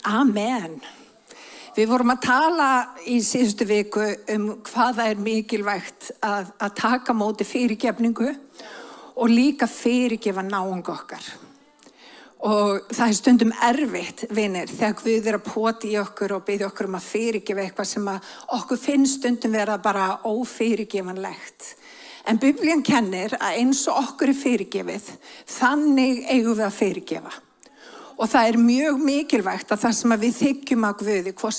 Amen. Við vorum að tala í síðustu viku hvað það mikilvægt að taka móti fyrirgefningu og líka fyrirgefa náunga okkar. Og það stundum erfitt, vinir, þegar Guð að pota í okkur og biðja okkur að fyrirgefa eitthvað sem okkur finnst stundum vera bara ófyrirgefanlegt. En Biblían kennir að eins og okkur fyrirgefið, þannig eigum við að fyrirgefa. Og það mjög mikilvægt að það sem við þykjum að Guði, hvort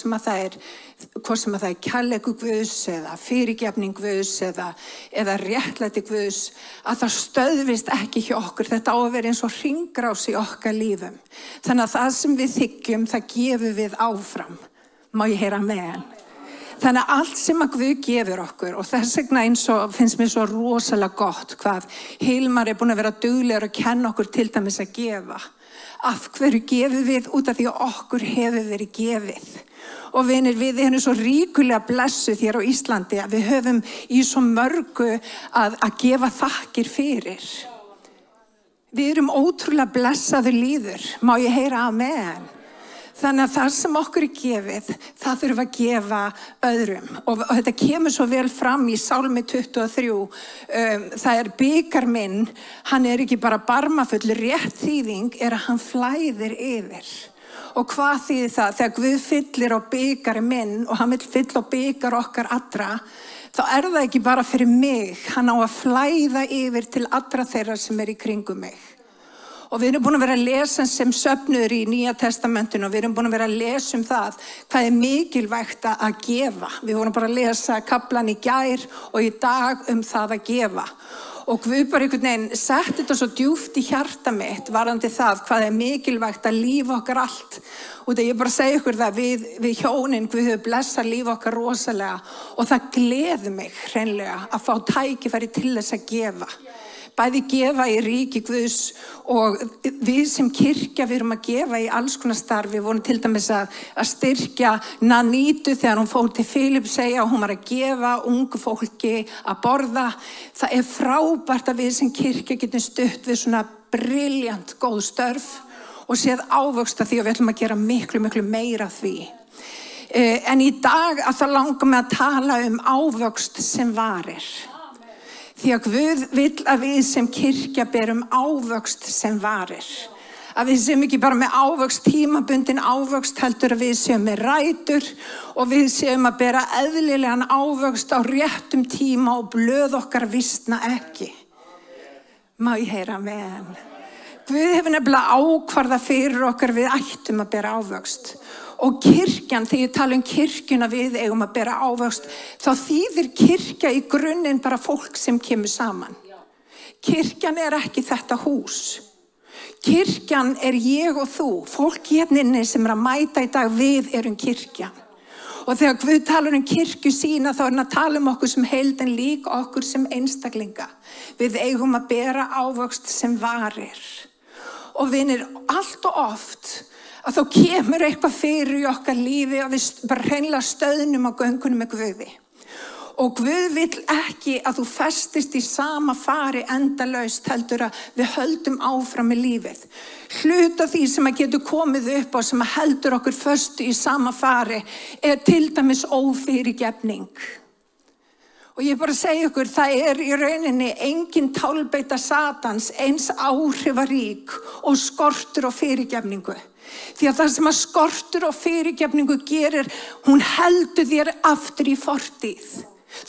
sem það kærleikur Guðs eða fyrirgefning Guðs eða réttlæti Guðs, að það stöðvist ekki hjá okkur. Þetta á að vera eins og hringrás í okkar lífum. Þannig að það sem við þykjum, það gefum við áfram. Má ég heyra amen? Þannig að allt sem að Guð gefur okkur, og þess vegna finnst mér svo rosalega gott hvað Hilmar búin að vera duglegur að kenna okkur til dæmis að gefa. Af hverju gefum við? Út af því að okkur hefur verið gefið. Og vinir, við erum svo ríkulega blessuð hér á Íslandi að við höfum í svo mörgu að gefa þakkir fyrir. Við erum ótrúlega blessaður líður. Má ég heyra amen? Þannig að það sem okkur gefið, það þurfum að gefa öðrum. Og þetta kemur svo vel fram í Sálmi 23. Það bikar minn, hann ekki bara barmafull, rétt þýðing að hann flæðir yfir. Og hvað þýðir það? Þegar Guð fyllir á bikari minn og hann vill fylla á bikar okkar allra, þá það ekki bara fyrir mig, hann á að flæða yfir til allra þeirra sem í kringum mig. Og við erum búin að vera að lesa sem söfnuður í Nýja testamentinu og við erum búin að vera að lesa það hvað mikilvægt að gefa. Við vorum bara að lesa kaflan í gær og í dag það að gefa. Og Guð bara einhvern veginn setti þetta svo djúpt í hjarta mitt varðandi það hvað mikilvægt að lífa okkar allt. Og það ég bara segja ykkur það, við hjónin, Guð hefur blessað lífa okkar rosalega og það gleður mig hreinlega að fá tækifæri til þess að gefa. Bæði gefa í ríki Guðs og við sem kirkja við erum að gefa í alls konar starfi. Við vorum til dæmis að styrkja Nanítu þegar hún fór til Filippseyja og hún var að gefa ungu fólki að borða. Það frábært að við sem kirkja getum stutt við svona briljant góð störf og séð ávöxt því að við ætlum að gera miklu meira af því. En í dag að það langar mig að tala ávöxt sem varir. Því að Guð vill að við sem kirkja berum ávöxt sem varir. Að við séum ekki bara með ávöxt, tímabundin ávöxt, heldur að við séum með rætur og við séum að bera eðlilegan ávöxt á réttum tíma og blöð okkar visna ekki. Má ég heyra amen? Guð hefur nefnilega ákvarðað fyrir okkar við ættum að bera ávöxt. Og kirkjan, þegar ég tala kirkjuna við eigum að bera ávöxt, þá þýðir kirkja í grunninn bara fólk sem kemur saman. Kirkjan ekki þetta hús. Kirkjan ég og þú. Fólk hérna inni sem að mæta í dag, við erum kirkjan. Og þegar Guð talar kirkju sína, þá hann að tala okkur sem heild en líka okkur sem einstaklinga. Við eigum að bera ávöxt sem varir. Og vinir, allt og oft að þá kemur eitthvað fyrir í okkar lífi og við bara hreinlega stöðnum á göngunum með Guði. Og Guð vill ekki að þú festist í sama fari endalaust, heldur að við höldum áfram með lífið. Hluta því sem að getur komið upp og sem að heldur okkur föstu í sama fari til dæmis ófyrirgefning. Og ég bara segja ykkur, það í rauninni engin tálbeita Satans eins áhrifarík og skortur og fyrirgefningu. Því að það sem að skortur og fyrirgefningu gerir, hún heldur þér aftur í fortíð.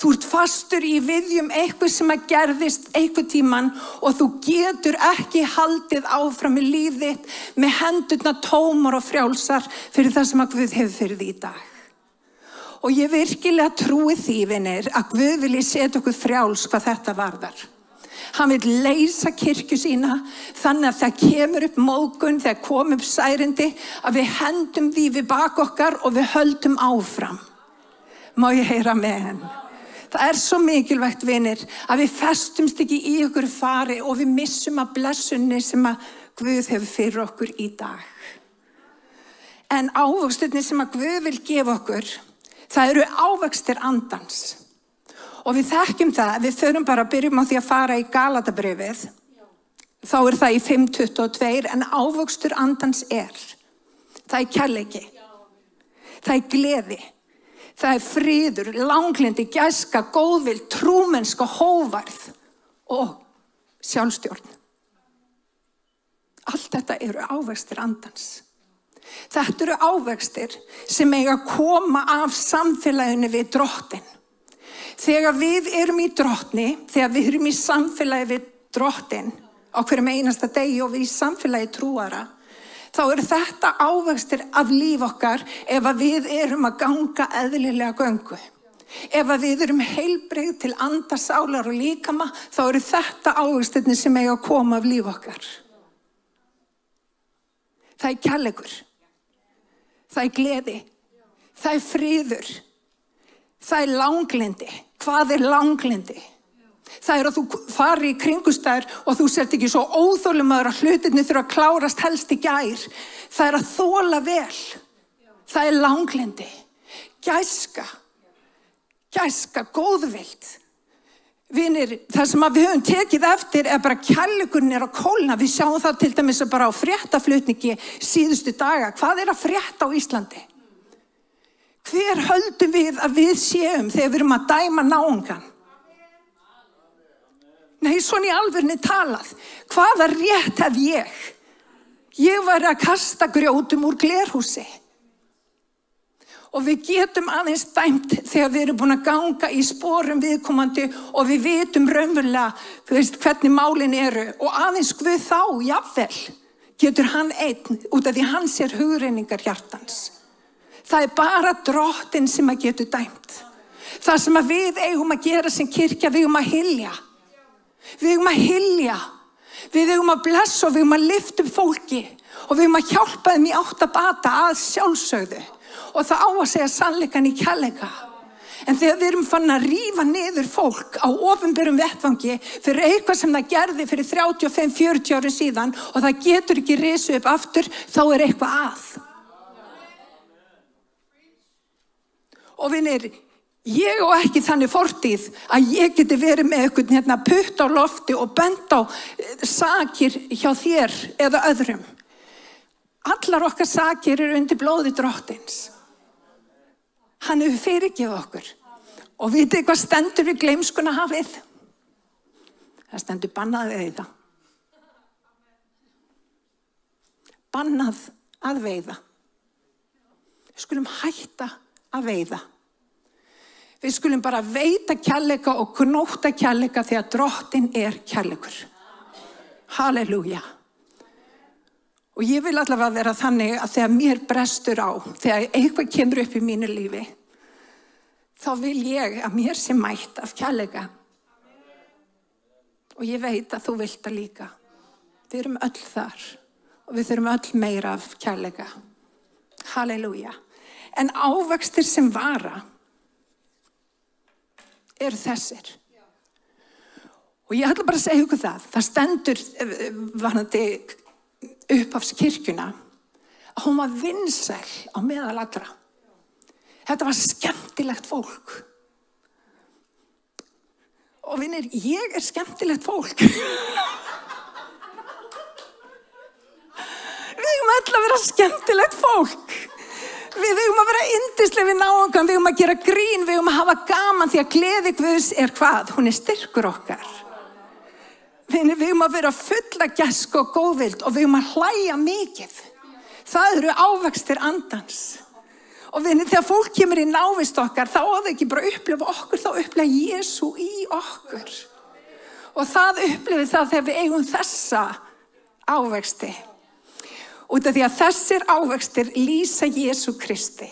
Þú ert fastur í viðjum eitthvað sem að gerðist eitthvað tíman og þú getur ekki haldið áfram í lífið með hendurna tómar og frjálsar fyrir það sem að Guð hefur fyrir því í dag. Og ég virkilega trúi því, vinir, að Guð vilji setja okkur frjáls hvað þetta varðar. Hann vill leysa kirkju sína þannig að það kemur upp móðgun, þegar kom upp særindi, að við hendum því við bak okkar og við höldum áfram. Má ég heyra amen? Það svo mikilvægt, vinir, að við festumst ekki í okkur fari og við missum að blessunni sem að Guð hefur fyrir okkur í dag. En ávöxturinn sem að Guð vil gefa okkur, það ávöxtir andans. Og við þekkjum það, við förum bara að byrjum á því að fara í Galatabréfið. Þá það í 5:22, en ávöxtur andans Það kærleiki. Það gleði. Það friður, langlindi, gæska, góðvild, trúmennska, hóvarð og sjálfstjórn. Allt þetta eru ávextir andans. Þetta eru ávextir sem eiga að koma af samfélaginu við Drottinn. Þegar við erum í Drottni, þegar við erum í samfélagi við Drottinn á hverjum einasta degi og við í samfélagi trúara, þá eru þetta ávextir af líf okkar ef að við erum að ganga eðlilega göngu. Ef að við erum heilbrigð til anda, sálar og líkama, þá eru þetta ávextirnir sem eiga að koma af líf okkar. Það kærleikur. Það gleði. Það friður. Það langlindi. Hvað langlindi? Það að þú fari í kringustæður og þú sért ekki svo óþolinmóður að hlutirnir þurfa að klárast helst í gær. Það að þola vel. Það langlindi. Gæska. Gæska, góðvild. Vinir, það sem við höfum tekið eftir bara kærleikurinn að kólna. Við sjáum það til dæmis bara á fréttaflutningi síðustu daga. Hvað að frétta á Íslandi? Hver höldum við að við séum þegar við erum að dæma náungan? Nei, svona í alvörni talað. Hvaða rétt hef ég? Ég var að kasta grjótum úr glerhúsi. Og við getum aðeins dæmt þegar við erum búin að ganga í sporum viðkomandi og við vitum raunverulega, hvernig málin eru. Og aðeins Guð þá, jafnvel, getur hann einn út af því hann sér hugrenningar hjartans. Það bara Drottinn sem að getur dæmt. Það sem að við eigum að gera sem kirkja, við eigum að hylja. Við eigum að hylja. Við eigum að blessa og við eigum að lyfta upp fólki. Og við eigum að hjálpa þeim í átt að bata að sjálfsögðu. Og það á að segja sannleikann í kærleika. En þegar við erum fann að rífa niður fólk á opinberum vettvangi fyrir eitthvað sem það gerði fyrir 35-40 ári síðan og það getur ekki risið upp aftur, þá eitthvað að. Og vinir, ég og ekki þannig fortíð að ég geti verið með eitthvað putt á lofti og bent á sakir hjá þér eða öðrum. Allar okkar sakir eru undir blóði Drottins. Hann hefur fyrirgefið okkur. Og vitið hvað stendur við gleymskuna hafið? Það stendur bannað að veiða. Bannað að veiða. Við skulum hætta að veiða. Við skulum bara veita kærleika og knóta kærleika því að Drottinn kærleikur. Halleluja. Og ég vil allavega vera þannig að þegar mér brestur á, þegar eitthvað kemur upp í mínu lífi, þá vil ég að mér sé mætt af kærleika. Og ég veit að þú vilt það líka. Við erum öll þar og við þurfum öll meira af kærleika. Halleluja. En ávextir sem vara eru þessir. Og ég ætla bara að segja ykkur það. Það stendur varðandi upphafskirkjuna að hún var vinsæl á meðal allra. Þetta var skemmtilegt fólk. Og vinir, ég skemmtilegt fólk. Við eigum öll að vera skemmtilegt fólk. Við eigum að vera yndisleg við náungan, við eigum að gera grín, við eigum að hafa gaman því að gleði Guðs hvað? Hún styrkur okkar. Við eigum að vera fulla gæsku og góðvild og við eigum að hlæja mikið. Það eru ávextir andans. Og þegar fólk kemur í návist okkar, þá á það ekki bara upplifa okkur, þá upplifa Jesú í okkur. Og það upplifir það þegar við eigum þessa ávexti. Út af því að þessir ávextir lýsa Jesú Kristi.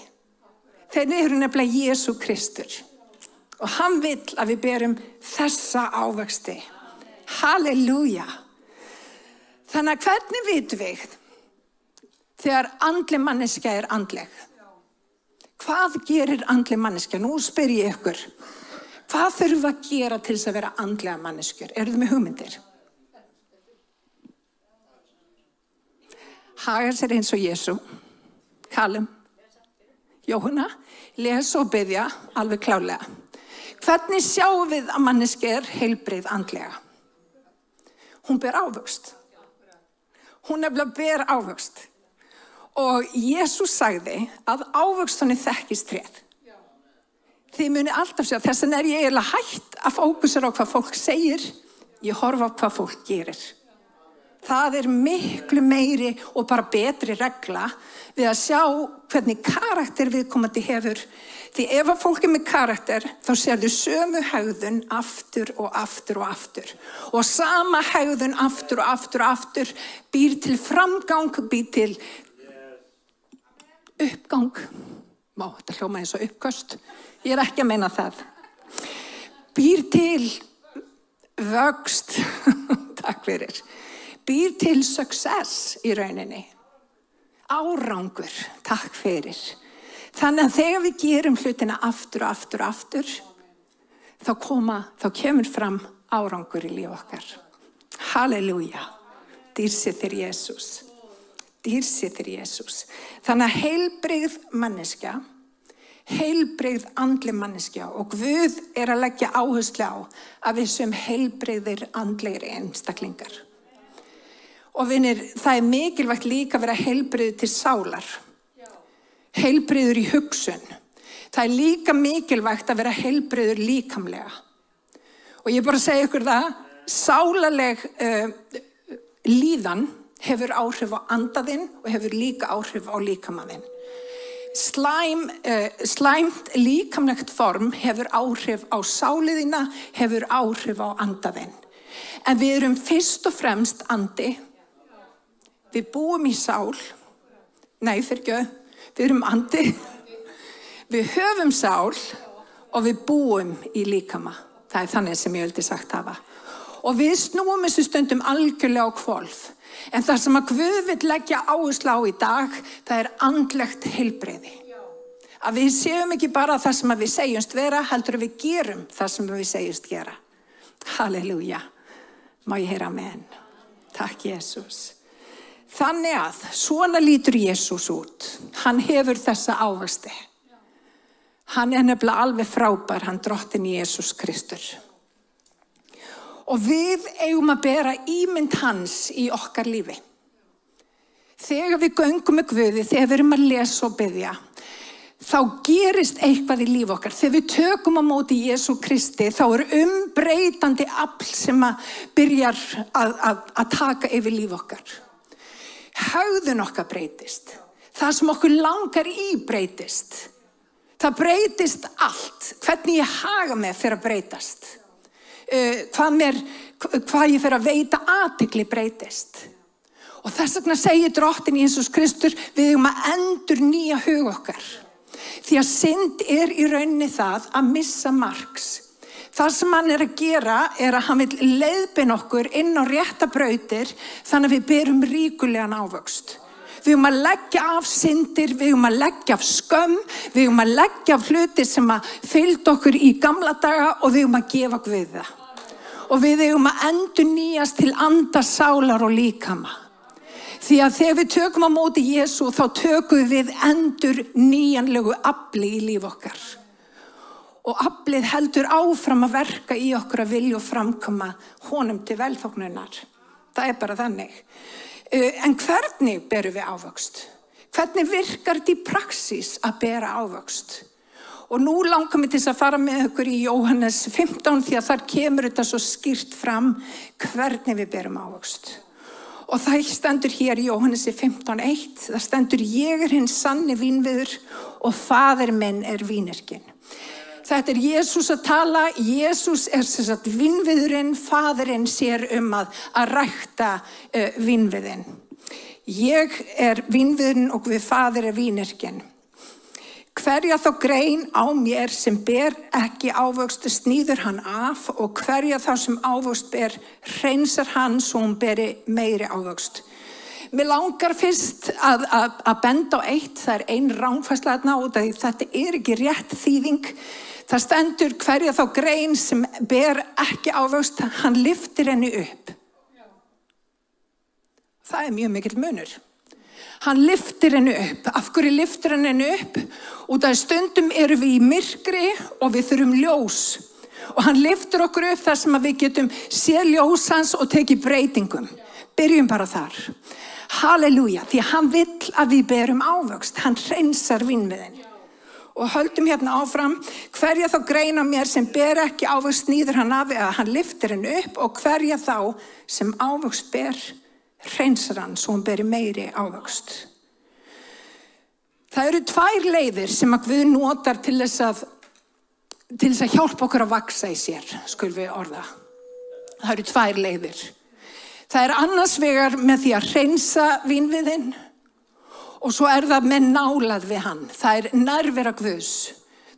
Þeir eru nefnilega Jesú Kristur. Og hann vill að við berum þessa ávexti. Halleluja. Þannig að hvernig vitum við þegar andleg manneskja andleg? Hvað gerir andleg manneskja? Nú spyr ég ykkur. Hvað þurfum við að gera til þess að vera andlega manneskjur? Eru þið með hugmyndir? Haga sér eins og Jesú. Callum. Jóhanna. Lesa og biðja alveg klárlega. Hvernig sjáum við að manneskja heilbrigð andlega? Hún ber ávöxt. Hún nefnilega ber ávöxt. Og Jesús sagði að ávöxtunni þekkist tréð. Þið muni alltaf segja, þess vegna ég eiginlega hætt að fókusera á hvað fólk segir, ég horfa á hvað fólk gerir. Það miklu meiri og bara betri regla við að sjá hvernig karakter viðkomandi hefur. Því ef að fólk með karakter, þá sérðu sömu hegðun aftur og aftur og aftur. Og sama hegðun aftur og aftur og aftur býr til framgang, býr til uppgang. Þetta hljóma eins og uppköst. Ég ekki að meina það. Býr til vöxt. Takk fyrir. Býr til success í rauninni. Árangur. Takk fyrir. Þannig að þegar við gerum hlutina aftur og aftur og aftur, þá kemur fram árangur í líf okkar. Halleluja. Dýrsiðir Jesús. Dýrsiðir Jesús. Þannig að heilbrigð manneskja, heilbrigð andleg manneskja og Guð að leggja áherslu á að við sem heilbrigðir andlegir einstaklingar. Og vinir, það mikilvægt líka að vera heilbrigður til sálar. Heilbrigður í hugsun. Það líka mikilvægt að vera heilbrigður líkamlega. Og ég bara segi ykkur það, sálarleg líðan hefur áhrif á andaðinn og hefur líka áhrif á líkamaðinn. Slæmt líkamlegt form hefur áhrif á sáliðina, hefur áhrif á andaðinn. En við erum fyrst og fremst andi. Við búum í sál. Nei, við erum andi. Við höfum sál og við búum í líkama. Það þannig sem ég vildi sagt hafa. Og við snúum þessu stundum algjörlega á hvolf. En það sem að Guð vill leggja áherslu á í dag, það andlegt heilbrigði. Að við séum ekki bara það sem að við segjumst vera, heldur við gerum það sem við segjumst gera. Halleluja. Má ég heyra amen. Takk Jesús. Þannig að svona lítur Jesús út. Hann hefur þessa ávexti. Hann nefnilega alveg frábær, hann drottinn Jesús Kristur. Og við eigum að bera ímynd hans í okkar lífi. Þegar við göngum með Guði, þegar við erum að lesa og biðja, þá gerist eitthvað í líf okkar. Þegar við tökum á móti Jesú Kristi, þá umbreytandi afl sem að byrjar að taka yfir líf okkar. Hegðun okkar breytist. Það sem okkur langar í breytist. Það breytist allt. Hvernig ég haga mig fyrir að breytast. Hvað ég fyrir að veita athygli breytist. Og þess vegna segir drottinn Jesús Kristur, við eigum að endurnýja hug okkar. Því að synd í rauninni það að missa marks. Það sem hann að gera að hann vil leiðbeina okkur inn á rétta brautir þannig að við berum ríkulegan ávöxt. Við eigum að leggja af syndir, við eigum að leggja af skömm, við eigum að leggja af hluti sem að fylgdu okkur í gamla daga og við eigum að gefa Guð það. Og við eigum að endurnýjast til anda, sálar og líkama. Því að þegar við tökum á móti Jesú, þá tökum við endurnýjanlegu afli í líf okkar. Og aflið heldur áfram að verka í okkur að vilja og framkoma honum til velþóknunar. Það bara þannig. En hvernig berum við ávöxt? Hvernig virkar þetta í praxís að bera ávöxt? Og nú langar mig til að fara með ykkur í Jóhannes 15 því að þar kemur þetta svo skýrt fram hvernig við berum ávöxt. Og það stendur hér í Jóhannes 15:1, það stendur ég hinn sanni vínviður og faðir minn vínyrkinn. Þetta Jesús að tala, Jesús sem sagt vínviðurinn, faðirinn sér að rækta vínviðinn. Ég vínviðurinn og við faðir vínyrkinn. Hverja þá grein á mér sem ber ekki ávöxt sníður hann af og hverja þá sem ávöxt ber hreinsar hann svo hún beri meiri ávöxt. Mér langar fyrst að benda á eitt, það ein rangfærsla þarna út af því þetta ekki rétt þýðing. Það stendur hverja þá grein sem ber ekki ávöxt, hann lyftir henni upp. Það mjög mikill munur. Hann lyftir henni upp. Af hverju lyftir hann henni upp? Út af stundum erum við í myrkri og við þurfum ljós. Og hann lyftir okkur upp þar sem við getum séð ljós hans og tekið breytingum. Byrjum bara þar. Halleluja, því hann vill að við berum ávöxt. Hann hreinsar vínviðinn. Og höldum hérna áfram, hverja þá greina mér sem ber ekki ávöxt nýður hann af eða hann lyftir henni upp og hverja þá sem ávöxt ber hreinsar hann svo hann beri meiri ávöxt. Það eru 2 leiðir sem að Guð notar til þess að hjálpa okkur að vaksa í sér, skulum við orða. Það eru 2 leiðir. Það er annars vegar með því að hreinsa vínviðinn og svo er það með nálað við hann. Það er nærvera Guðs.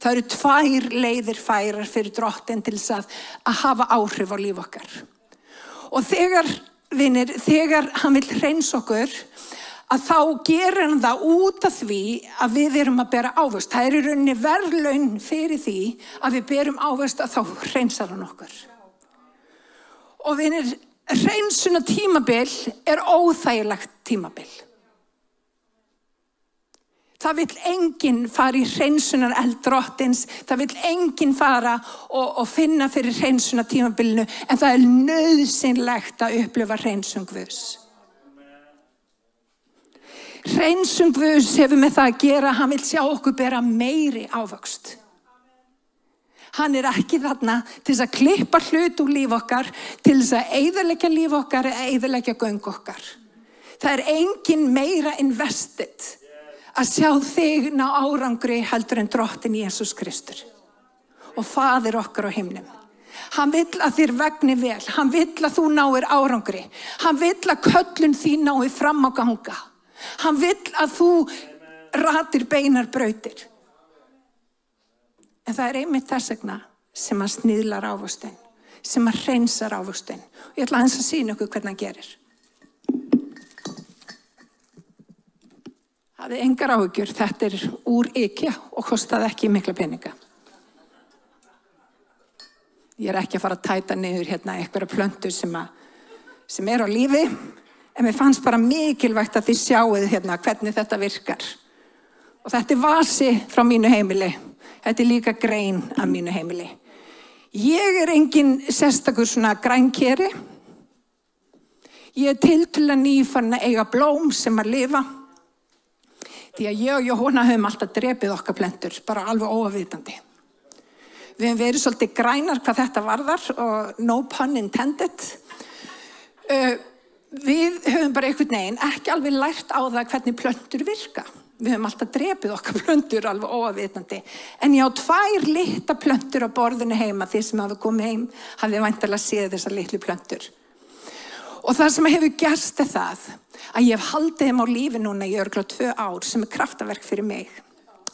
Það eru 2 leiðir færar fyrir Drottinn til þess að hafa áhrif á líf okkar. Og þegar hann vill hreinsa okkur, að þá gerir hann það út af því að við erum að bera ávöxt. Það er í rauninni verðlaun fyrir því að við berum ávöxt að þá hreinsar hann okkur. Og vinir, hreinsuna tímabil er óþægilegt tímabil. Það vill enginn fara í hreinsunar eld Drottins, það vill enginn fara og finna fyrir hreinsuna tímabilinu, en það er nauðsynlegt að upplifa hreinsun Guðs. Hreinsun Guðs hefur með það að gera, hann vill sjá okkur bera meiri ávöxt. Hann er ekki þarna til þess að klippa hlut úr líf okkar, til þess að eyðileggja líf okkar eða eyðileggja göng okkar. Það er enginn meira invested að sjá þig ná árangri heldur en Drottinn Jesús Kristur og Faðir okkar á himnum. Hann vill að þér vegni vel, hann vill að þú náir árangri, hann vill að köllun þín nái fram á ganga, hann vill að þú ratir beinar brautir. En það er einmitt þess vegna sem hann sniðlar ávöxtinn, sem hann hreinsar ávöxtinn. Og ég ætla aðeins að sýna ykkur hvernig hann gerir. Hafið engar áhyggjur, þetta er úr IKEA og kostaði ekki mikla peninga. Ég er ekki að fara að tæta niður hérna einhverja plöntur sem er á lífi, en mér fannst bara mikilvægt að þið sjáuð hérna hvernig þetta virkar. Og þetta er vasi frá mínu heimili. Þetta er líka grein af mínu heimili. Ég er engin sérstakur svona grænkeri. Ég er tiltölulega nýfarin að eiga blóm sem að lifa. Því að ég og Jóhanna höfum alltaf drepið okkar plöntur, bara alveg óafvitandi. Við höfum verið svolítið grænar hvað þetta varðar og no pun intended. Við höfum bara einhvern veginn ekki alveg lært á það hvernig plöntur virka. Við höfum alltaf drepið okkar plöntur alveg óafvitandi. En ég á 2 litla plöntur á borðinu heima. Þið sem hafa komið heim hafið væntanlega séð þessar litlu plöntur. Og það sem hefur gerst er það að ég hef haldið þeim á lífi núna í örugglega 2 ár sem er kraftaverk fyrir mig.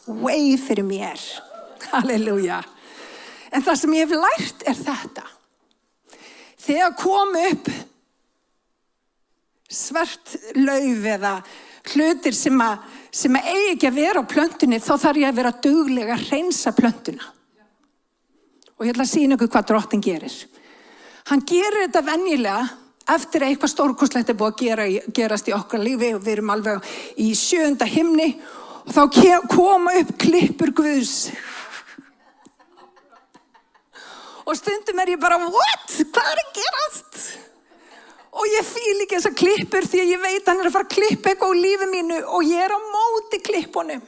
Way fyrir mér. Halleluja. En það sem ég hef lært er þetta. Þegar kom upp svart lauf eða hlutir sem eigi ekki að vera á plöntunni, þá þarf ég að vera duglega að hreinsa plöntuna. Og ég ætla að sýna ykkur hvað Drottinn gerir. Hann gerir þetta venjulega eftir að eitthvað stórkostlegt er búið að gerast í okkar lífi og við erum alveg í 7. himni og þá koma upp klippur Guðs. Og stundum er ég bara, what? Hvað er að gerast? Og ég fíl ekki þessar klippur því að ég veit hann er að fara að klippa eitthvað á lífi mínu og ég er á móti klippunum.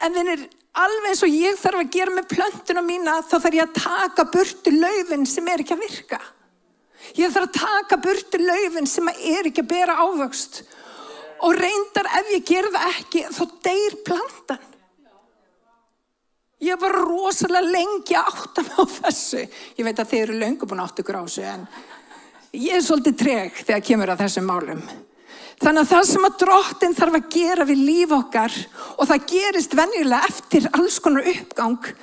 En vinir, alveg eins og ég þarf að gera með plöntuna mína, þá þarf ég að taka burtu laufin sem er ekki að virka. Ég þarf að taka burtu laufin sem er ekki að bera ávöxt. Og reyndar ef ég ger það ekki, þá deyr plantan. Ég var rosalega lengi að átta mig á þessu. Ég veit að þið eru löngu búin að átta ykkur á þessu, en ég er svolítið treg þegar kemur að þessum málum. Þannig að það sem að Drottinn þarf að gera við líf okkar, og það gerist venjulega eftir alls konar uppgang.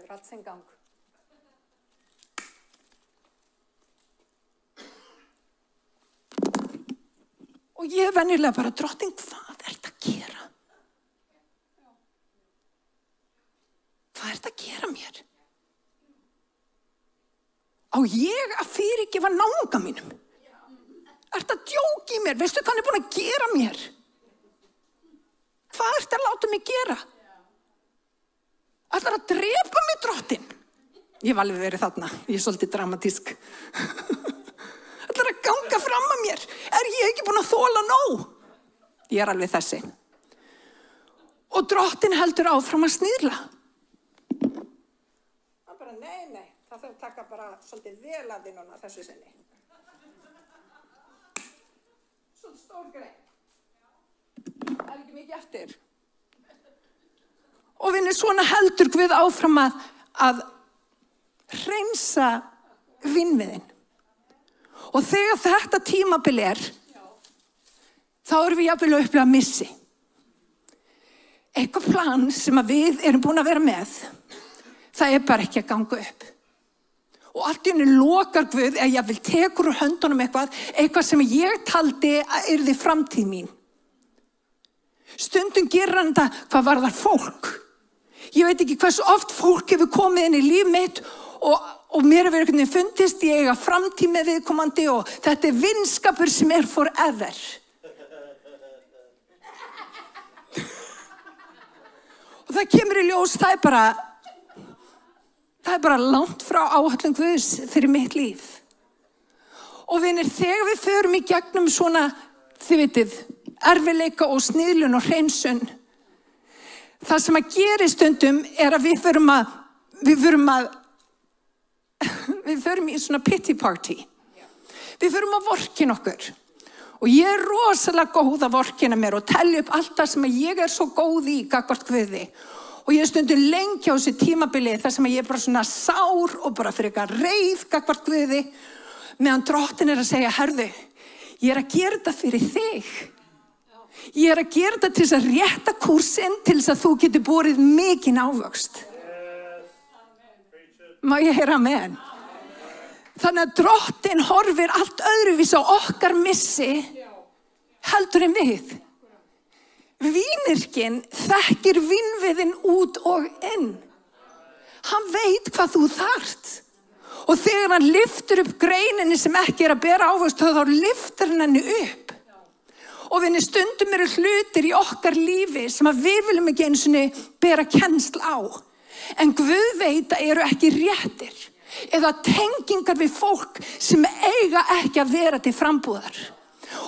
Allt sinn gang. Og ég venjulega bara, Drottinn, hvað er þetta að gera? Á ég að fyrirgefa náunga mínum? Ertu að djóka í mér? Veistu hvað hann búin að gera mér? Hvað ertu að láta mig gera? Ætlar að drepa mig, Drottinn? Ég hef alveg verið þarna. Ég svolítið dramatísk. Ætlar að ganga fram að mér? Er ég ekki búin að þola nóg? Ég alveg þessi. Og Drottinn heldur áfram að snýrla. Hann bara, nei, það þarf að taka bara svolítið vel að þín núna þessu sinni. Svolítið stór grein. Það ekki mikið eftir. Og vinir, svona heldur Guð áfram að hreinsa vinviðinn. Og þegar þetta tímabil þá erum við jafnvel að upplifa missi. Eitthvað plan sem að við erum búin að vera með, það bara ekki að ganga upp. Og allt í einu lokar Guð, eða jafnvel tekur úr höndunum eitthvað sem ég taldi að yrði framtíð mín. Stundum gerir hann þetta hvað varðar fólk. Ég veit ekki hversu oft fólk hefur komið inn í líf mitt og mér hefur einhvern veginn fundist ég eiga framtíð með viðkomandi og þetta vinskapur sem forever. Og það kemur í ljós, það er bara langt frá áætlun Guðs fyrir mitt líf. Og vinir, þegar við förum í gegnum svona, þið vitið, erfiðleika og sniðlun og hreinsun, það sem að gera stundum að við förum í svona pity party. Við förum að vorkenna okkur. Og ég er rosalega góð að vorkenna mér og telja upp allt það sem ég er svo góð í gagnvart Guði. Og ég er stundum lengi á þessu tímabili þar sem ég er bara svona sár og bara fyrir eitthvað reið gagnvart Guði. Meðan Drottinn að segja, herðu, ég er að gera þetta fyrir þig. Ég er að gera þetta til þess að rétta kúrsinn til þess að þú getur borið mikinn ávöxt. Má ég heyra amen? Þannig að Drottinn horfir allt öðruvís á okkar missi heldur en við. Vínyrkinn þekkir vínviðinn út og inn. Hann veit hvað þú þarft. Og þegar hann lyftur upp greininni sem ekki að bera ávöxt, þá lyftur hann henni upp. Og vinni, stundum eru hlutir í okkar lífi sem að við viljum ekki einu sinni bera kennsl á. En Guð veit að eru ekki réttir. Eða tengingar við fólk sem eiga ekki að vera til frambúðar.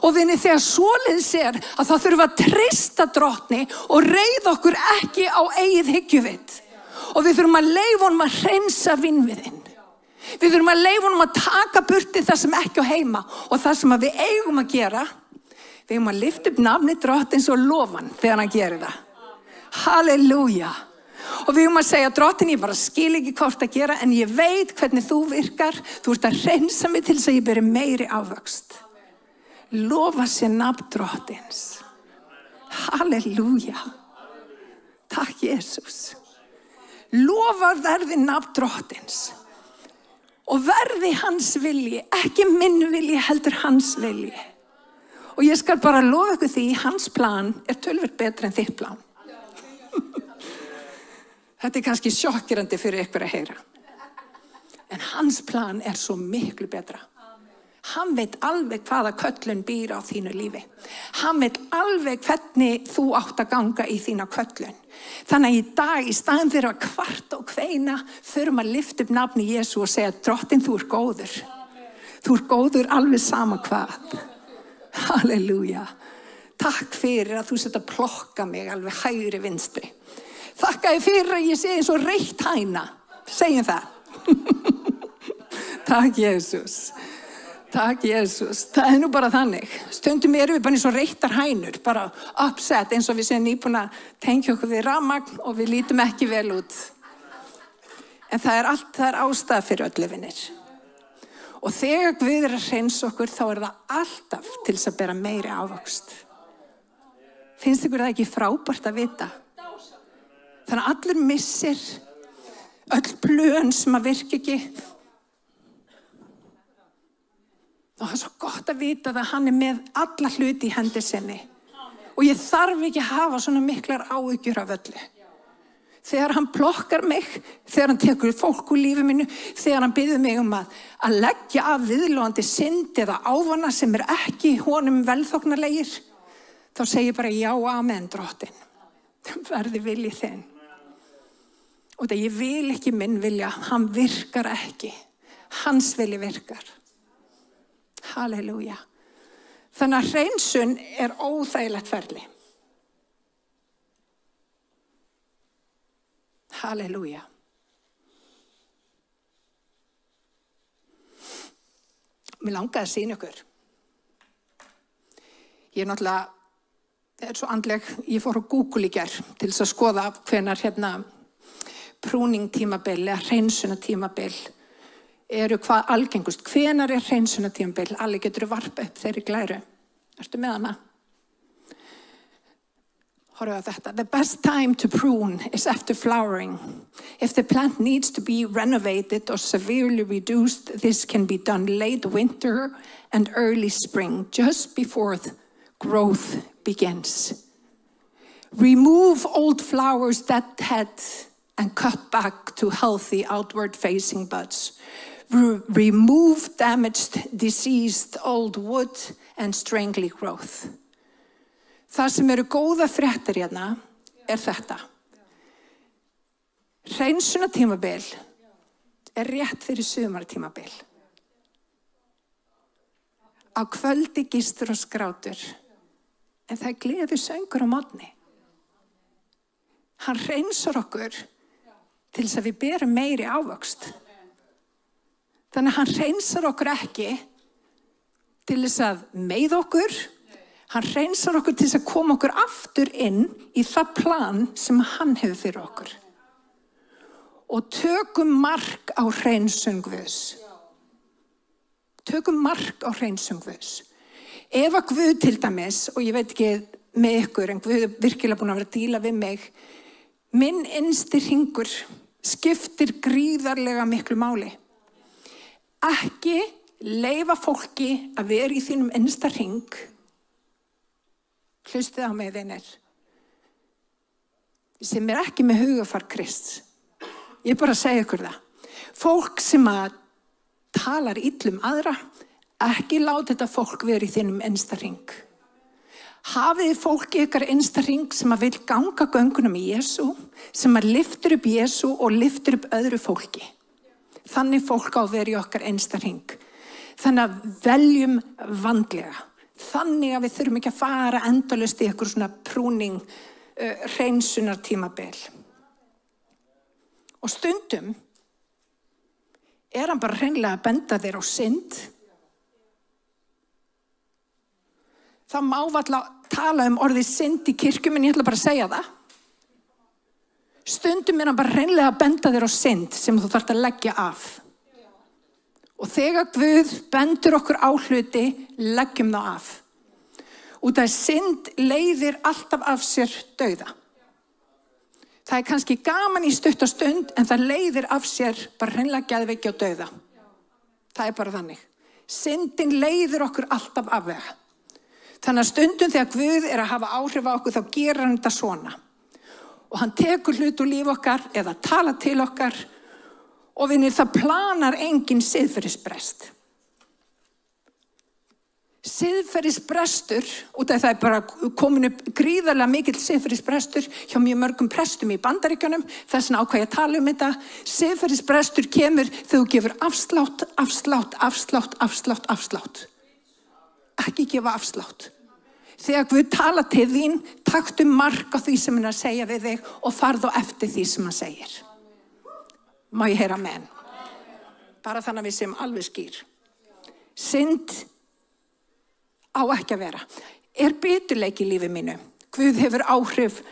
Og vinni, þegar svoleiðis að það þurfa að treysta Drottni og reiða okkur ekki á eigið hyggjuvit. Og við þurfum að leyfa honum að hreinsa vinviðinn. Við þurfum að leyfa honum að taka burti það sem ekki á heima. Og það sem við eigum að gera, við eigum að lyfta upp nafni Drottins og lofa hann þegar hann gerir það. Halleluja. Og við að segja, Drottinn, ég bara skil ekki hvort að gera, en ég veit hvernig þú virkar. Þú ert að hreinsa mig til þess að ég beri meiri ávöxt. Lofa sér nafn Drottins. Halleluja. Takk, Jesús. Lofa verði nafn Drottins. Og verði hans vilji, ekki minn vilji, heldur hans vilji. Og ég skal bara lofa ykkur því, hans plan töluvert betra en þitt plan. Þetta kannski sjokkirandi fyrir ykkur að heyra. En hans plan svo miklu betra. Hann veit alveg hvaða köllun býr á þínu lífi. Hann veit alveg hvernig þú átt að ganga í þína köllun. Þannig að í dag, í staðinn fyrir að kvarta og kveina, þurfum að lyfta upp nafni Jesú og segja, Drottinn, þú góður. Þú góður alveg sama hvað. Halleluja. Takk fyrir að þú sett að plokka mig alveg hægri vinstri. Þakka þér fyrir að ég sé eins og reitt hæna. Segjum það. Takk, Jesús. Takk, Jesús. Það nú bara þannig. Stundum erum við bara eins og reittar hænur, bara upset, eins og við séum nýbúin að tengja okkur við rafmagn og við lítum ekki vel út. En það ástæða fyrir öllu, vinir. Og þegar Guð að hreinsa okkur, þá það alltaf til þess að bera meiri ávöxt. Finnst ykkur það ekki frábært að vita? Þannig að allir missir, öll plön sem að virka ekki. Og það svo gott að vita að hann með alla hluti í hendi sinni. Og ég þarf ekki að hafa svona miklar áhyggjur af öllu. þegar hann plokkar mig, þegar hann tekur fólk úr lífi mínu, þegar hann biður mig að leggja af viðlóðandi synd eða ávana sem ekki honum velþóknarlegir, þá segi ég bara já, amen, Drottinn. Verði vilji þinn. Og það ég vil ekki minn vilja, hann virkar ekki. Hans vilji virkar. Halleluja. Þannig að hreinsun óþægilegt ferli. Halleluja. Mér langaði að sýna ykkur. Ég náttúrulega svo andleg, ég fór á Google í gær til þess að skoða hvenær prúning tímabil eða hreinsunar tímabil hvað algengust. Hvenær hreinsunar tímabil? Allir getur varpa upp þeirri glæru. Ertu með hana? Horfðu á þetta. The best time to prune is after flowering. If the plant needs to be renovated or severely reduced, this can be done late winter and early spring, just before growth begins. Remove old flowers that had and cut back to healthy outward-facing buds. Remove damaged, diseased old wood and strangely growth. Það sem góða fréttir hérna þetta. Hreinsunartímabil rétt fyrir sumartímabil. Á kvöldi gistur og skrátur, en það gleður söngur á morgni. Hann hreinsar okkur til þess að við berum meiri ávöxt. Þannig að hann hreinsar okkur ekki til þess að meiða okkur. Hann hreinsar okkur til þess að koma okkur aftur inn í það plan sem hann hefur fyrir okkur. Og tökum mark á hreinsun Guðs. Tökum mark á hreinsun Guðs. Ef að Guð til dæmis, og ég veit ekki með ykkur, en Guð virkilega búin að vera að díla við mig, minn innsti hringur skiptir gríðarlega miklu máli. Ekki leyfa fólki að vera í þínum innsta hring. Hlustið á mig, vinir. Sem ekki með hugafar Krists. Ég bara segi ykkur það. Fólk sem að talar illum aðra, ekki láta þetta fólk vera í þínum innsta hring. Hafið fólk í ykkar innsta hring sem að vil ganga göngunum í Jesú, sem að lyftir upp Jesú og lyftir upp öðru fólki. Þannig fólk á að vera í okkar innsta hring. Þannig að veljum vandlega. Þannig að við þurfum ekki að fara endalaust í eitthvað svona prúning, hreinsunar tímabil. Og stundum hann bara hreinlega að benda þér á synd. Það má varla tala orðið synd í kirkjum, en ég ætla bara að segja það. Stundum hann bara hreinlega að benda þér á synd sem þú þarft að leggja af. Og þegar Guð bendur okkur á hluti, leggjum það af. Út af synd leiðir alltaf af sér dauða. Það kannski gaman í stutta stund, en það leiðir af sér bara hreinlega geðveiki og dauða. Það bara þannig. Syndin leiðir okkur alltaf af vega. Þannig að stundum þegar Guð að hafa áhrif á okkur, þá gerir hann þetta svona. Og hann tekur hlut úr líf okkar eða tala til okkar, og vinir, það planar engin siðferðisbrest. Siðferðisbrestur, út af það bara komin upp gríðarlega mikill siðferðisbrestur hjá mjög mörgum prestum í Bandaríkjunum, þess vegna ákvað ég að tala þetta. Siðferðisbrestur kemur þegar þú gefur afslátt. Ekki gefa afslátt. Þegar Guð tala til þín, taktu mark á því sem hann að segja við þig og farðu eftir því sem hann segir. Má ég heyra amen? Bara þannig að við séum alveg skýr. Synd á ekki að vera. Biturleiki í lífi mínu. Guð hefur áhrif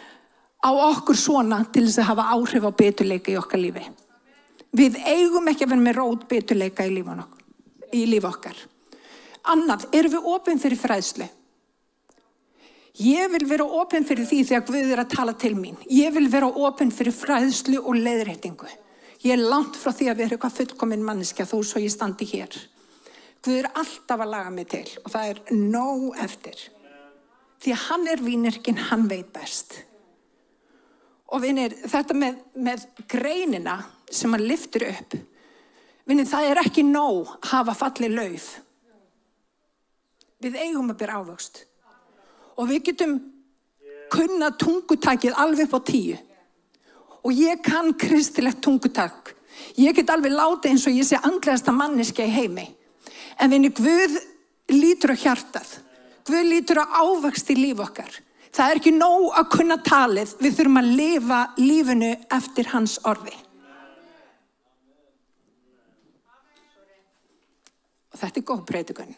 á okkur svona til þess að hafa áhrif á biturleika í okkar lífi. Við eigum ekki að vera með rót biturleika í lífi okkar. Annað, erum við opin fyrir fræðslu? Ég vil vera opin fyrir því þegar Guð að tala til mín. Ég vil vera opin fyrir fræðslu og leiðréttingu. Ég langt frá því að vera eitthvað fullkomin manneskja þó svo ég standi hér. Guð alltaf að laga mig til og það nóg eftir. Því að hann vinirkinn, hann veit best. Og vinir, þetta með greinina sem hann lyftir upp, vinir, það er ekki nóg að hafa fallið lauf. Við eigum að bera ávöxt. Og við getum kunna tungutakið alveg upp á 10. Og ég kann kristilegt tungutak. Ég get alveg látið eins og ég sé andlegasta manneskja í heimi. En vinir, Guð lítur á hjartað. Guð lítur á ávöxt í líf okkar. Það er ekki nóg að kunna talið. Við þurfum að lifa lífinu eftir hans orði. Og þetta er góð predikun.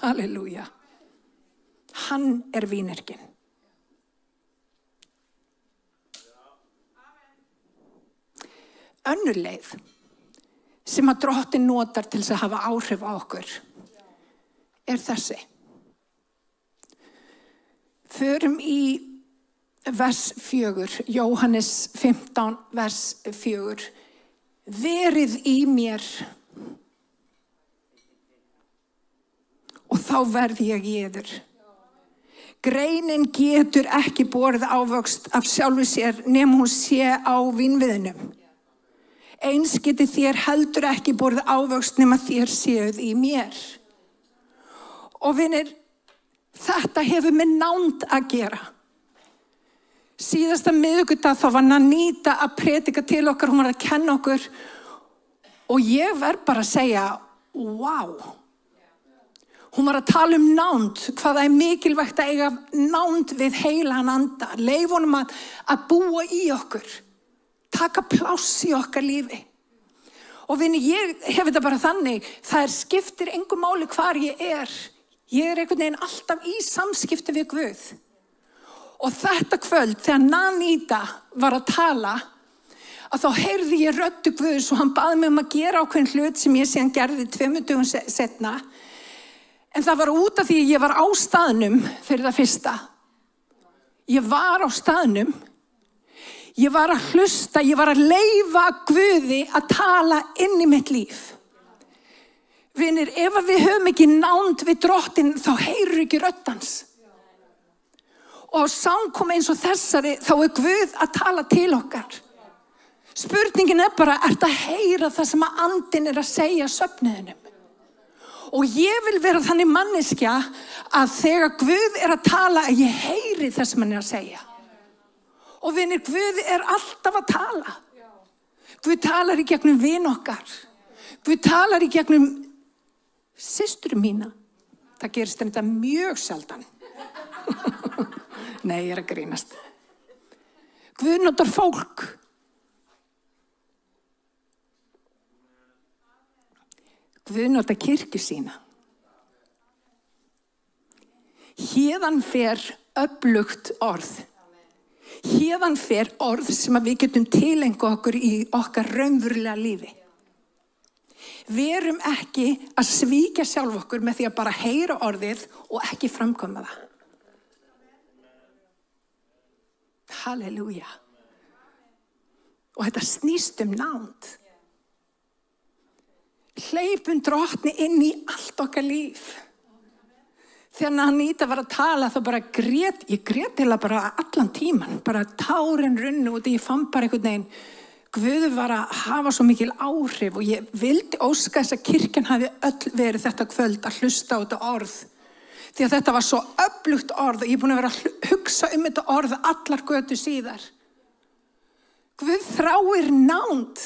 Halleluja. Hann er vínyrkinn. Önnur leið sem að Drottinn notar til þess að hafa áhrif á okkur er þessi. Förum í vers 4, Jóhannes 15, vers 4. Verið í mér og þá verð ég í yður. Greinin getur ekki borið ávöxt af sjálfu sér nema hún sé á vínviðinum. Eins geti þér heldur ekki borið ávöxt nema þér séuð í mér. Og vinir, þetta hefur með nánd að gera. Síðasta miðvikudag þá var Nanita að predika til okkar, hún var að kenna okkur og ég verð bara að segja, wow. Hún var að tala um nánd, hvað það er mikilvægt að eiga nánd við heilagan anda. Leyfa honum að búa í okkur, taka pláss í okkar lífi. Og vinni, ég hef þetta bara þannig, það skiptir engu máli hvar ég er. Ég er einhvern veginn alltaf í samskipti við Guð. Og þetta kvöld, þegar Nanita var að tala, að þá heyrði ég röddu Guðs og hann baði mig að gera ákveðin hlut sem ég síðan gerði 2 dögum setna. En það var út af því að ég var á staðnum fyrir það fyrsta. Ég var á staðnum. Ég var að hlusta, ég var að leyfa Guði að tala inn í mitt líf. Vinir, ef við höfum ekki nánd við Drottinn, þá heyrur ekki rödd hans. Og á samkomu eins og þessari, þá er Guð að tala til okkar. Spurningin er bara, ertu að heyra það sem að andinn er að segja söfnuðinum? Og ég vil vera þannig manneskja að þegar Guð er að tala, að ég heyri það sem hann er að segja. Og vinir, Guð er alltaf að tala. Guð talar í gegnum vin okkar. Guð talar í gegnum systur mína. Það gerist þetta mjög sjaldan. Nei, ég er að grínast. Guð notar fólk. Guð notar kirkju sína. Héðan fer öflugt orð. Héðan fer orð sem að við getum tilengu okkur í okkar raunverulega lífi. Verum ekki að svíkja sjálf okkur með því að bara heyra orðið og ekki framkvæma það. Halleluja. Og þetta snýst nánd. Hleypum Drottni inn í allt okkar líf. Þegar Nanita var að tala þá bara ég grét til að bara allan tíman, bara tárin runnu og ég fann bara einhvern veginn, Guð var að hafa svo mikil áhrif og ég vildi óska þess að kirkjan hafi öll verið þetta kvöld að hlusta á þetta orð. Því að þetta var svo öflugt orð og ég er búin að vera að hugsa þetta orð allar götur síðar. Guð þráir nánd.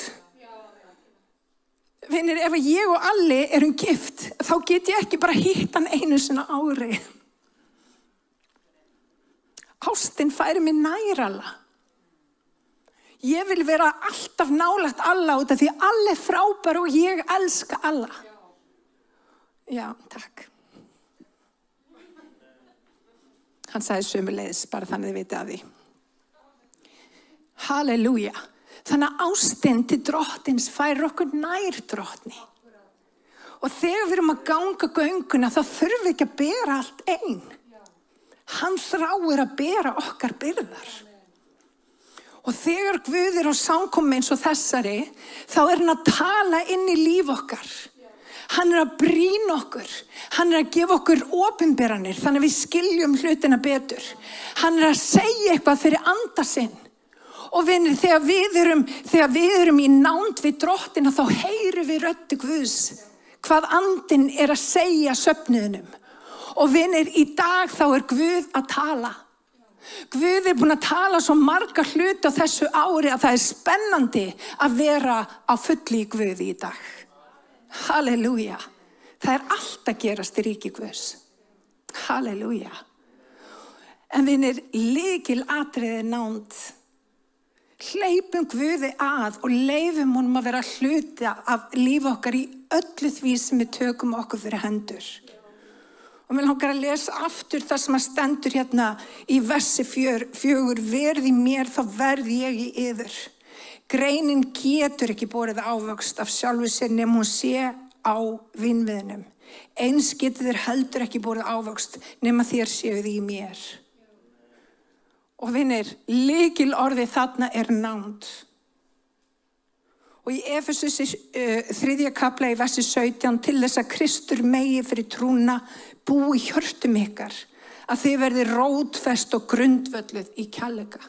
Vinir, ef ég og Alli erum gift, þá get ég ekki bara hitt hann einu sinna ári. Ástin færi mig nær Alla. Ég vil vera alltaf nálægt Alla út af því Alla er frábær og ég elska Alla. Já, takk. Hann sagði sömuleiðis, bara þannig þið vitið af því. Halleluja. Þannig að ástin til Drottins færir okkur nær Drottni. Og þegar við erum að ganga gönguna, þá þurfum við ekki að bera allt einn. Hann þráir að bera okkar byrðar. Og þegar Guð er á samkomu eins og þessari, þá er hann að tala inn í líf okkar. Hann að brýna okkur. Hann að gefa okkur opinberanir þannig að við skiljum hlutina betur. Hann að segja eitthvað fyrir anda sinn. Og vinir, þegar við erum í nánd við drottina þá heyrum við röddu Guðs. Hvað andinn að segja söfnuðinum. Og vinir, í dag þá Guð að tala. Guð búinn að tala svo marga hluti á þessu ári að það spennandi að vera á fullu í Guði í dag. Halleluja. Það allt að gerast í ríki Guðs. Halleluja. En vinir, lykilatriði nánd. Hleypum Guði að og leyfum honum að vera hluti af lífi okkar í öllu því sem við tökum okkur fyrir hendur. Og mér langar að lesa aftur það sem stendur hérna í versi 4. Verð í mér þá verð ég í yður. Greinin getur ekki borið ávöxt af sjálfu sér nema hún sé á vínviðnum. Eins getur þér heldur ekki borið ávöxt nema þér séuð í mér. Og vinir, lykilorðið þarna nánd. Og í Efesus 3. kafla í versi 17 til þess að Kristur megi fyrir trúna búi í hjörtum ykkar, að þið verði rótfest og grundvölluð í kærleika.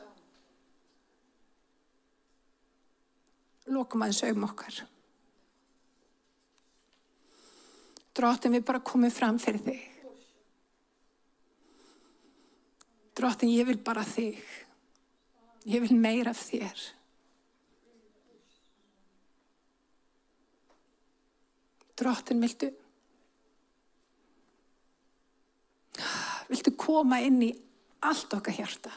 Lokum aðeins augum okkar. Drottin, við bara komum fram fyrir þig. Drottin, ég vil bara þig. Ég vil meira af þér. Drottin, viltu koma inn í allt okkar hjarta?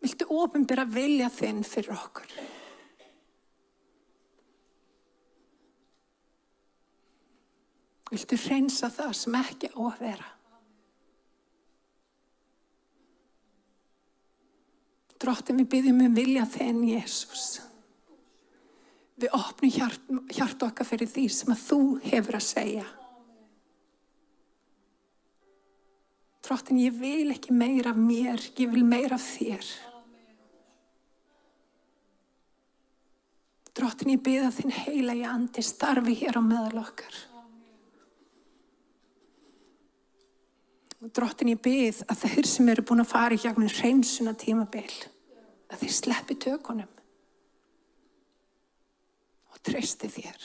Viltu opinbera vilja þinn fyrir okkur? Viltu hreinsa það sem ekki á að vera? Drottin, við biðjum vilja þinn, Jesús. Við opnum hjart okkar fyrir því sem að þú hefur að segja. Drottin, ég vil ekki meira af mér, ég vil meira af þér. Drottin, ég bið að þinn heilagi andi starfi hér á meðal okkar. Drottin, ég bið að þeir sem eru búin að fara í gegnum hreinsuna tímabil, að þeir sleppi tökunum og treysti þér.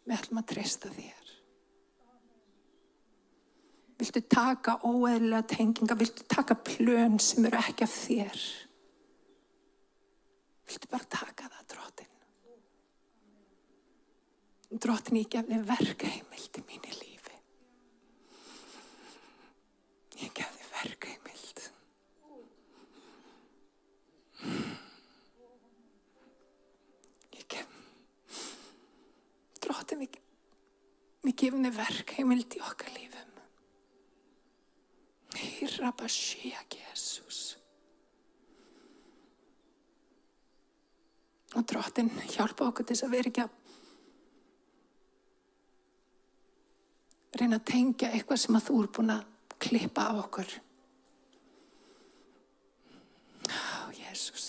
Við ætlum að treysta þér. Viltu taka óeðlilega tenginga, viltu taka plön sem eru ekki af þér. Viltu bara taka það, Drottin. Drottin, ég gef þér verkheimild í mínu lífi. Ég gef þér verkheimild. Ég gef. Drottin, við gefum þér verkheimild í okkar lífum. Hirabashia, Jesus. Og Drottin, hjálpa okkur til þess að vera ekki að reyna að tengja eitthvað sem að þú er búin að klippa af okkur. Jesus.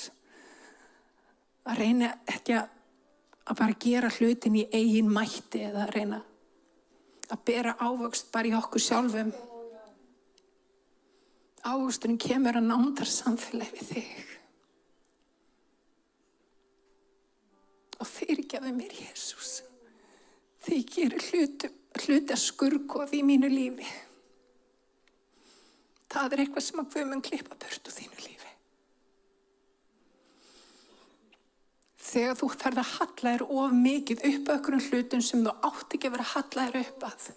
Að reyna ekki að bara gera hlutin í eigin mætti eða að reyna að bera ávöxt bara í okkur sjálfum. Ávöxturinn kemur að nándarsamfélagi við þig. Og fyrirgefðu mér, Jesus. Þegar ég gerir hluti að skurðgoð í mínu lífi. Það eitthvað sem að Guð mun klippa burt úr þínu lífi. Þegar þú ferð að halla þér of mikið upp að einhverjum hlutum sem þú átt ekki að vera að halla þér upp að.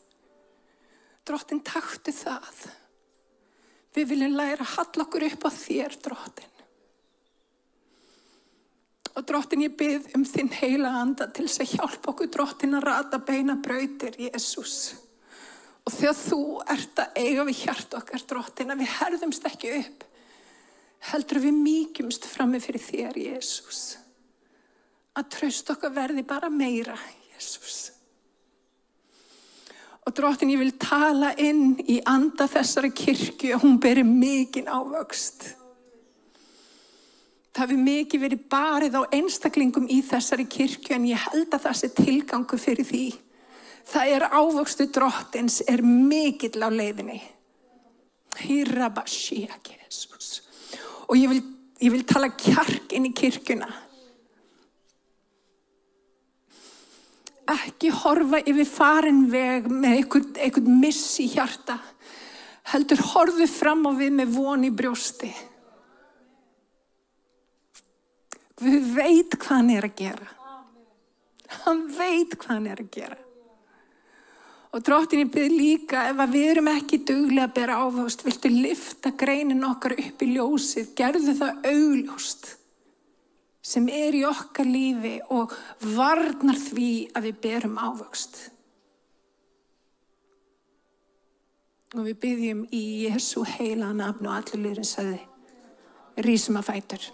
Drottin, taktu það. Við viljum læra að halla okkur upp á þér, Drottin. Og Drottin, ég bið þinn heila anda til þess að hjálpa okkur, Drottin, að rata beina brautir, Jesus. Og þegar þú ert að eiga við hjart okkar, Drottin, að við herðumst ekki upp, heldur við mýkjumst frammi fyrir þér, Jesus. Að traust okkar verði bara meira, Jesus. Og Drottin, ég vil tala inn í anda þessari kirkju og hún beri mikinn ávöxt. Það hefur mikið verið barið á einstaklingum í þessari kirkju en ég held að það sé tilgangur fyrir því. Það ávöxtur Drottins mikill á leiðinni. Hirabashiak Jesus. Og ég vil tala kjark inn í kirkjuna. Ekki horfa yfir farin veg með einhvern miss í hjarta. Heldur horfðu fram á við með von í brjósti. Guð veit hvað hann að gera. Hann veit hvað hann að gera. Og Drottinn, ég bið líka, ef við erum ekki duglega að bera ávöxt, viltu lyfta greinin okkar upp í ljósið, gerðu það augljóst sem í okkar lífi og varnar því að við berum ávöxt. Og við biðjum í Jesú heila nafn og allir lýrin sagði, rísum á fætur.